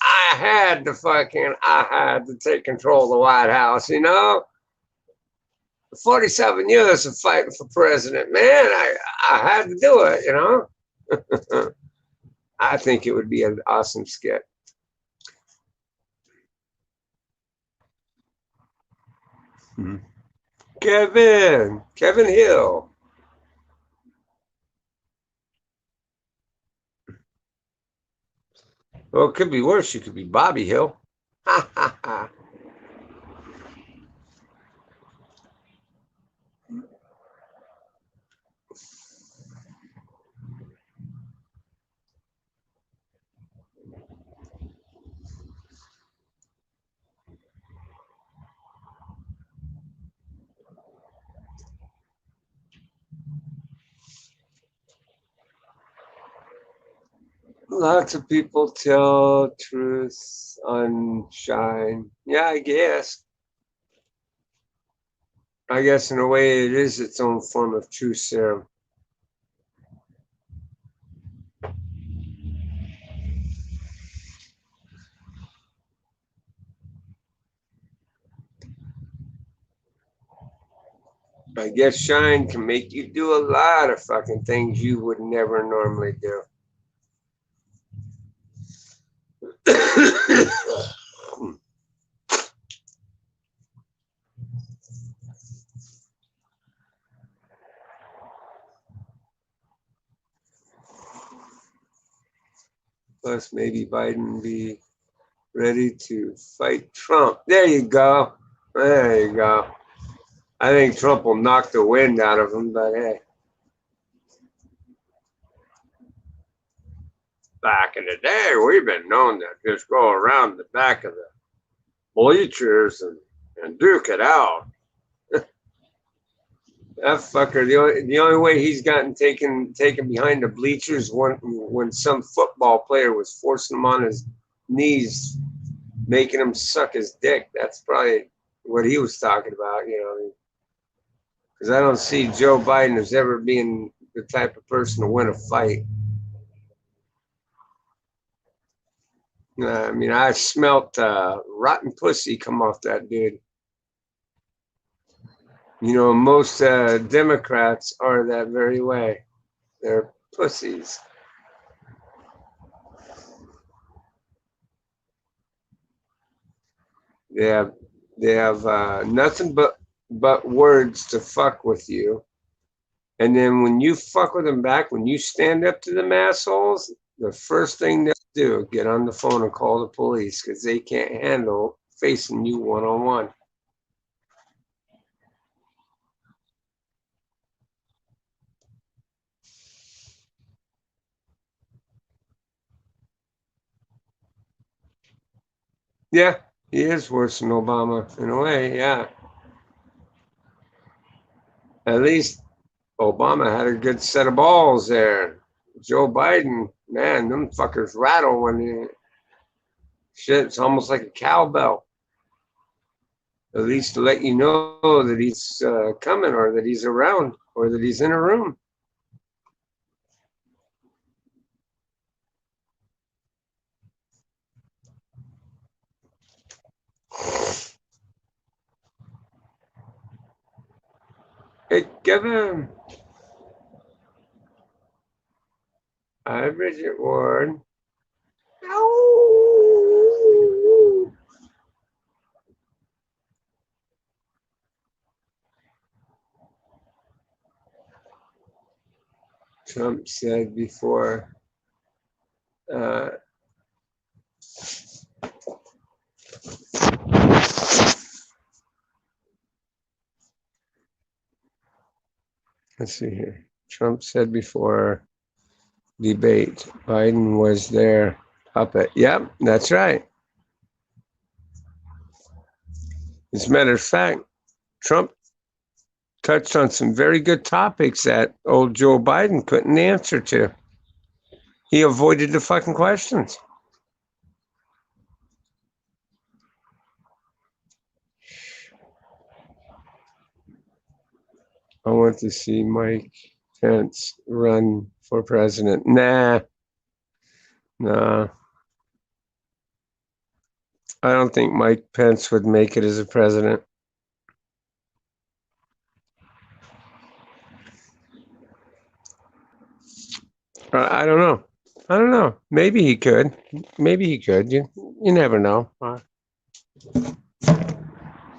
S1: I had to take control of the White House, 47 years of fighting for president, man. I had to do it. I think it would be an awesome skit. Kevin Hill. Well, it could be worse. You could be Bobby Hill. Ha ha ha. Lots of people tell truth on shine. Yeah, I guess. I guess in a way it is its own form of truth serum. I guess shine can make you do a lot of fucking things you would never normally do. Plus, maybe Biden be ready to fight Trump. There you go. There you go. I think Trump will knock the wind out of him, but hey. Back in the day, we've been known to just go around the back of the bleachers and duke it out. That fucker, the only way he's gotten taken behind the bleachers when some football player was forcing him on his knees, making him suck his dick. That's probably what he was talking about, because I don't see Joe Biden as ever being the type of person to win a fight. I mean, I smelt rotten pussy come off that dude. Most Democrats are that very way. They're pussies. They have nothing but words to fuck with you. And then when you fuck with them back, when you stand up to them assholes, the first thing they'll do, get on the phone and call the police because they can't handle facing you one-on-one. Yeah, he is worse than Obama in a way, yeah. At least Obama had a good set of balls there. Joe Biden, man, them fuckers rattle when shit's almost like a cowbell. At least to let you know that he's coming or that he's around or that he's in a room. Hey, Kevin. Hi, Bridget Ward. Ow. Trump said before, let's see here. Trump said before debate, Biden was their puppet. Yep, that's right. As a matter of fact, Trump touched on some very good topics that old Joe Biden couldn't answer to. He avoided the fucking questions. I want to see Mike Pence run for president. Nah. I don't think Mike Pence would make it as a president. I don't know. I don't know. Maybe he could. Maybe he could. You never know.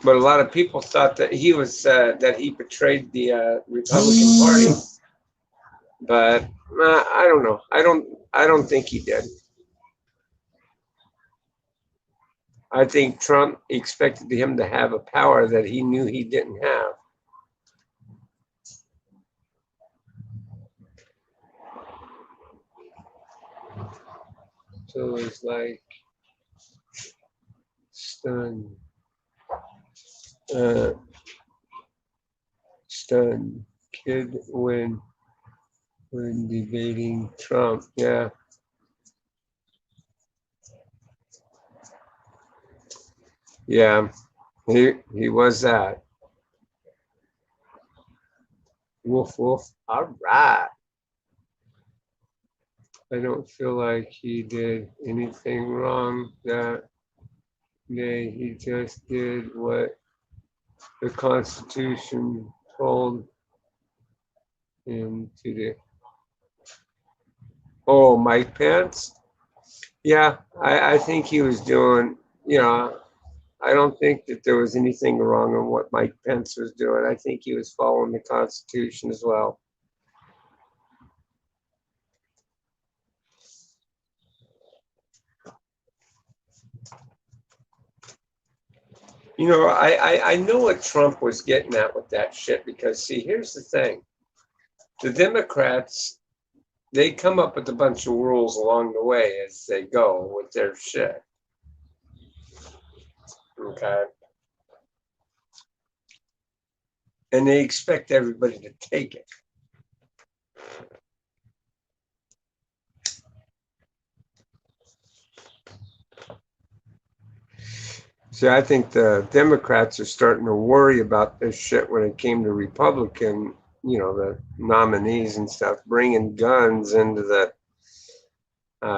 S1: But a lot of people thought that he was that he betrayed the Republican Party. But I don't know. I don't think he did. I think Trump expected him to have a power that he knew he didn't have. So it's like stunned. Stunned kid when debating Trump. Yeah. Yeah. He was that. Woof woof. All right. I don't feel like he did anything wrong that day. He just did what the Constitution told him to do. Oh, Mike Pence? Yeah, I think he was doing, I don't think that there was anything wrong in what Mike Pence was doing. I think he was following the Constitution as well. I know what Trump was getting at with that shit because, see, here's the thing. The Democrats, they come up with a bunch of rules along the way as they go with their shit. Okay. And they expect everybody to take it. See, I think the Democrats are starting to worry about this shit when it came to Republican, the nominees and stuff, bringing guns into the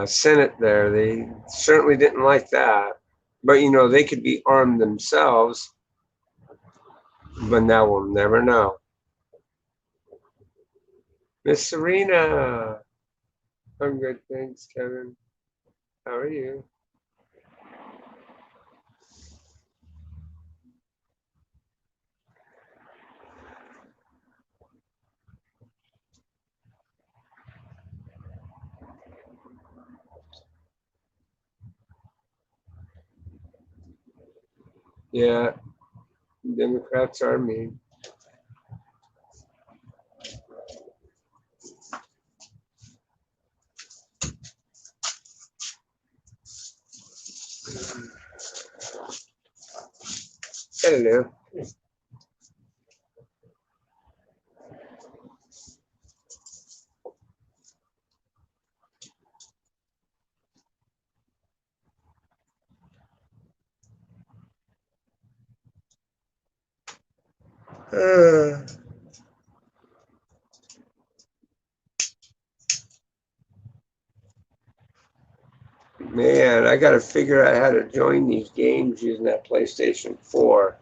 S1: Senate there. They certainly didn't like that. But, they could be armed themselves. But now we'll never know. Miss Serena. I'm good, thanks, Kevin. How are you? Yeah, Democrats are mean. Hello. Man, I got to figure out how to join these games using that PlayStation 4.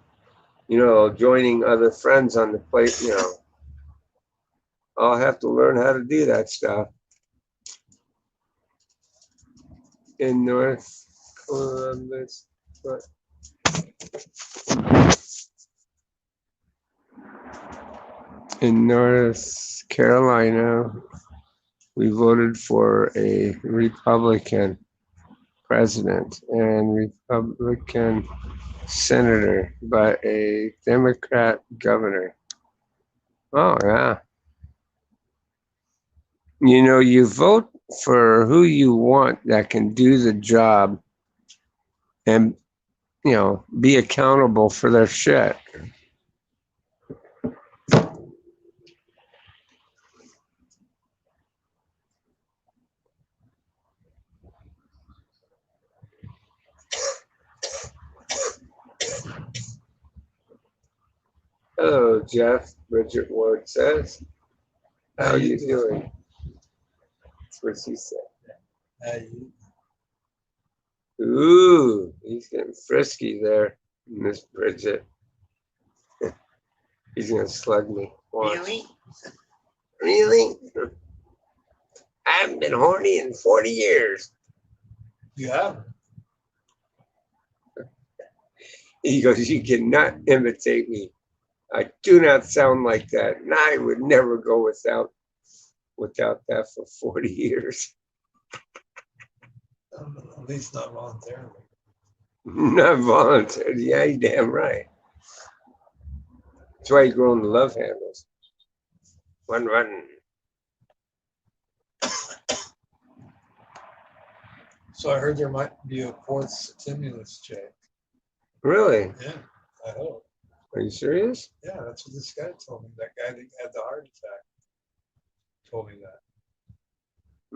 S1: Joining other friends on the plate, I'll have to learn how to do that stuff. In North Columbus, but in North Carolina, we voted for a Republican president and Republican senator, but a Democrat governor. Oh, yeah. You vote for who you want that can do the job and, be accountable for their shit. Hello, Jeff. Bridget Ward says. How you doing? That's what she said. Ooh, he's getting frisky there, Miss Bridget. He's gonna slug me. Watch. Really? Really? I haven't been horny in 40 years.
S3: You haven't.
S1: He goes, you cannot imitate me. I do not sound like that. And I would never go without that for 40 years.
S3: At least not voluntarily.
S1: Not voluntary. Yeah, you're damn right. That's why you're growing the love handles. One run.
S3: So I heard there might be a fourth stimulus check.
S1: Really?
S3: Yeah, I hope.
S1: Are you serious?
S3: Yeah, that's what this guy told me. That guy that had the heart attack told me that.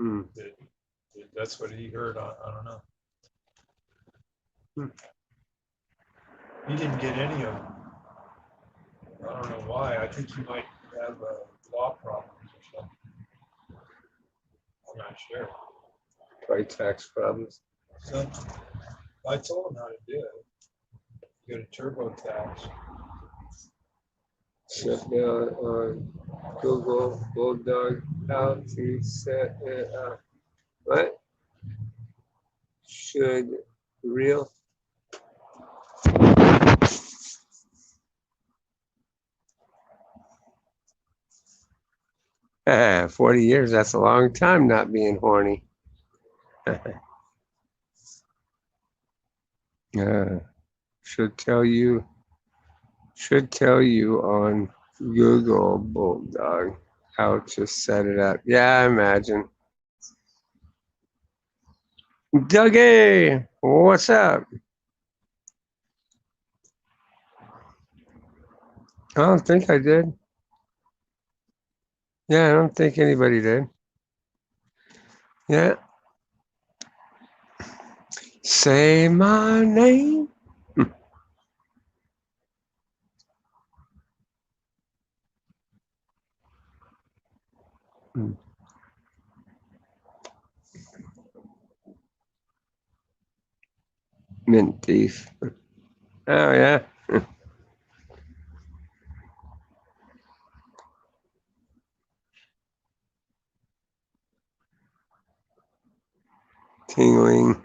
S1: Mm.
S3: That's what he heard. I don't know. He didn't get any of them. I don't know why. I think he might have law problems or something. I'm not sure.
S1: Probably tax problems.
S3: So I told him how to do it. You go to TurboTax.
S1: Shut down on Google Bulldog. How to set it up. What? Should real? 40 years, that's a long time not being horny. Should tell you on Google Bulldog how to set it up. Yeah, I imagine. Dougie, what's up? I don't think I did. Yeah, I don't think anybody did. Yeah. Say my name. Mint thief. Oh, yeah. Tingling.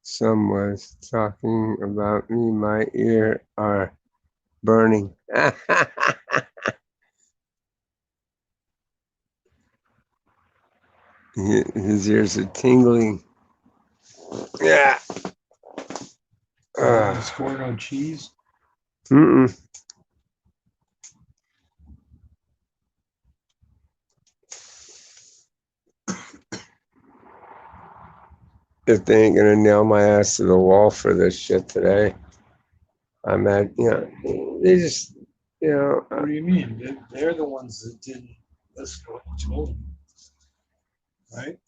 S1: Someone's talking about me. My ear are burning. His ears are tingling. Yeah.
S3: Score no cheese.
S1: Mm-mm. If they ain't gonna nail my ass to the wall for this shit today, I'm at, they just,
S3: What do you mean? They're the ones that didn't listen to what you told them. Right?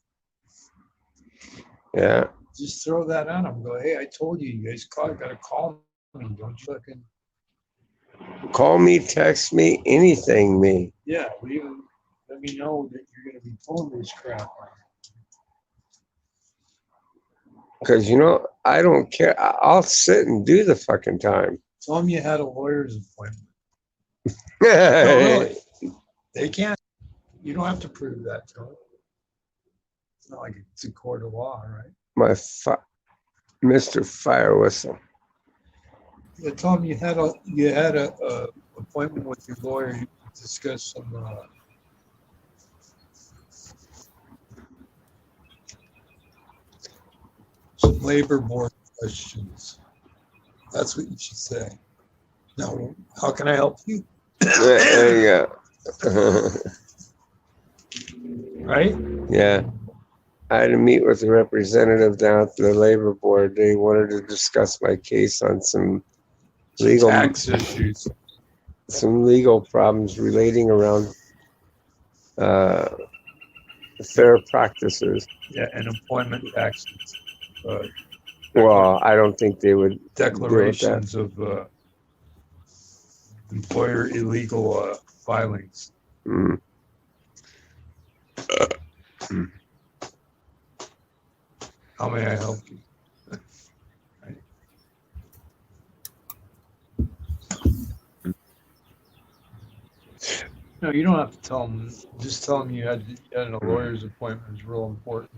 S1: Yeah.
S3: Just throw that on them. Go, hey, I told you, you guys gotta call me. Don't you fucking.
S1: Call me, text me, anything me.
S3: Yeah, let me know that you're gonna be pulling this crap.
S1: Because, I don't care. I'll sit and do the fucking time.
S3: Tell them you had a lawyer's appointment.
S1: No,
S3: really. They can't. You don't have to prove that to them. It's not like it's a court of law, right?
S1: Mr. Fire Whistle.
S3: Yeah, tell them you had a appointment with your lawyer to discuss some labor board questions. That's what you should say. Now, how can I help you?
S1: There you go.
S3: Right?
S1: Yeah. I had to meet with a representative down at the labor board. They wanted to discuss my case on some legal
S3: Tax issues.
S1: Some legal problems relating around fair practices.
S3: Yeah, and employment taxes.
S1: Well, I don't think they would
S3: declarations of employer illegal filings.
S1: Mm.
S3: How may I help you? No, you don't have to tell them. Just tell them you had a lawyer's appointment is real important.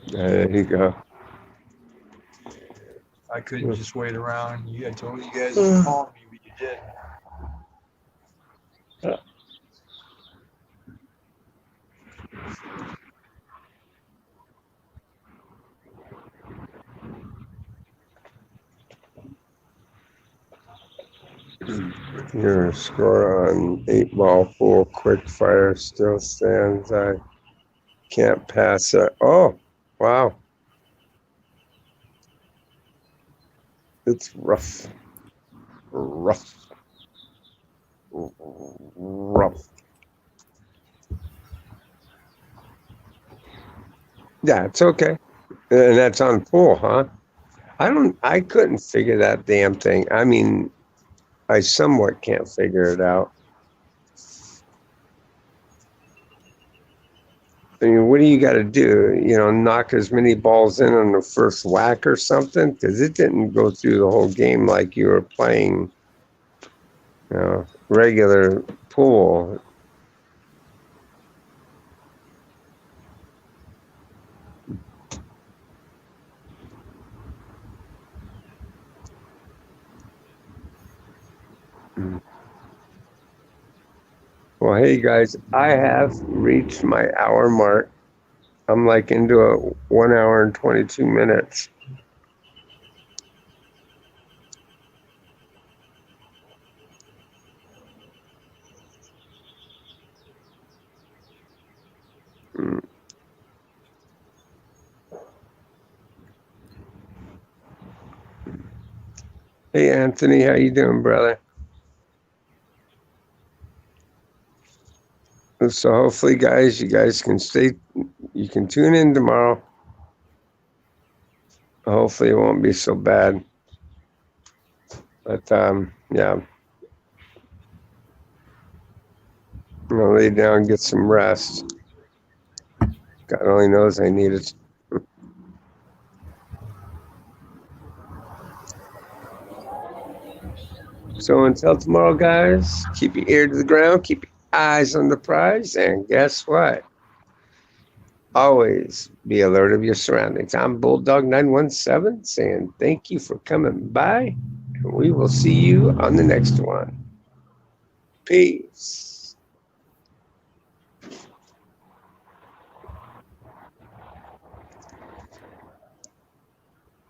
S1: There you go.
S3: I couldn't just wait around. I told you guys to call me, but you did.
S1: Your score on 8-ball pool quick fire still stands. I can't pass it. Oh, wow. It's rough. Rough. Yeah, it's okay. And that's on pool, huh? I couldn't figure that damn thing. I mean, I somewhat can't figure it out. I mean, what do you got to do? Knock as many balls in on the first whack or something? Because it didn't go through the whole game like you were playing, regular pool. Well, hey guys, I have reached my hour mark. I'm like into a 1 hour and 22 minutes. Hey Anthony, how you doing, brother? So hopefully, guys, you guys can you can tune in tomorrow. Hopefully it won't be so bad. But yeah. I'm gonna lay down and get some rest. God only knows I need it. So until tomorrow, guys, keep your ear to the ground, keep your eyes on the prize, and guess what? Always be alert of your surroundings. I'm Bulldog 917 saying thank you for coming by, and we will see you on the next one. Peace.